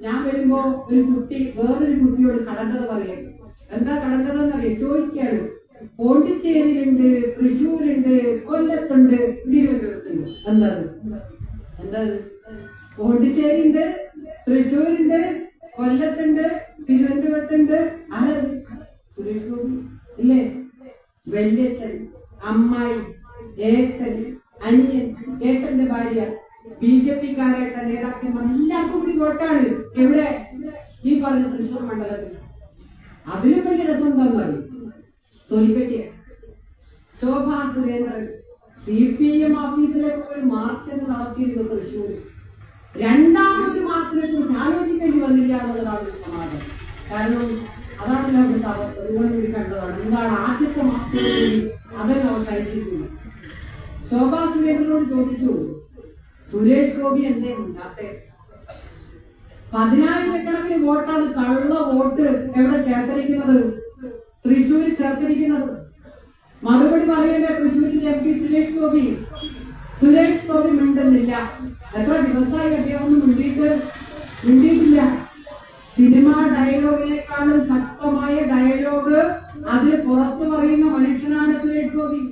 ഞാൻ വരുമ്പോ ഒരു കുട്ടി വേറൊരു കുട്ടിയോട് കടങ്കഥ പറയാം. എന്താ കടങ്കഥ എന്നറിയാം? ചോദിക്കാണ്. പോണ്ടിച്ചേരിയിലുണ്ട്, തൃശ്ശൂരുണ്ട്, കൊല്ലത്തുണ്ട്, തിരുവനന്തപുരത്തുണ്ട്. എന്താ പോണ്ടിച്ചേരിയുണ്ട്, തൃശ്ശൂരുണ്ട്, കൊല്ലത്തുണ്ട്, തിരുവനന്തപുരത്തുണ്ട്. ആരത്? സുരേഷ് ഗോപി ഇല്ലേ? വല്യച്ഛൻ, അമ്മായി, ഏട്ടൻ, അനിയൻ, ഏട്ടന്റെ ഭാര്യ, BJP-കാരായിട്ട നേതാക്കന്മാർ എല്ലാവർക്കും കൂടി വോട്ടാണ്. എവിടെ? ഈ പറഞ്ഞ തൃശ്ശൂർ മണ്ഡലത്തിൽ. അതിലും വലിയ രസം എന്താണെന്നറിയും? തൊലിക്കെട്ടിയ ശോഭാ സുരേന്ദ്രൻ CPM ഓഫീസിലേക്ക് ഒരു മാർച്ചിന് നടത്തിയിരുന്നു തൃശ്ശൂർ. രണ്ടാമത്തെ മാർച്ചിനെ കുറിച്ച് ആലോചിക്കേണ്ടി വന്നില്ല എന്നുള്ളതാണ് ഒരു സമാധാനം. കാരണം അതാണല്ലോ അവിടുത്തെ അവസ്ഥ. നിങ്ങൾ കൂടി കണ്ടതാണ്. എന്താണ് ആദ്യത്തെ മാർച്ചിനെ കൂടി അതൊക്കെ അവർ കഴിച്ചിരിക്കുന്നു. ശോഭാ സുരേന്ദ്രനോട് ചോദിച്ചു, സുരേഷ് ഗോപി എന്തേ ഉണ്ടാത്തെ? 10,000-കണക്കിന് വോട്ടാണ് കള്ള വോട്ട് എവിടെ ചേർത്തിരിക്കുന്നത്? തൃശ്ശൂരിൽ ചേർത്തിരിക്കുന്നത്. മറുപടി പറയേണ്ട തൃശ്ശൂരിലെ MP സുരേഷ് ഗോപി. സുരേഷ് ഗോപി മിണ്ടുന്നില്ല. എത്ര ദിവസമായി അദ്ദേഹം ഒന്നും മിണ്ടിയിട്ടില്ല. സിനിമാ ഡയലോഗിനേക്കാളും ശക്തമായ ഡയലോഗ് അതിൽ പുറത്തു പറയുന്ന മനുഷ്യനാണ് സുരേഷ് ഗോപി.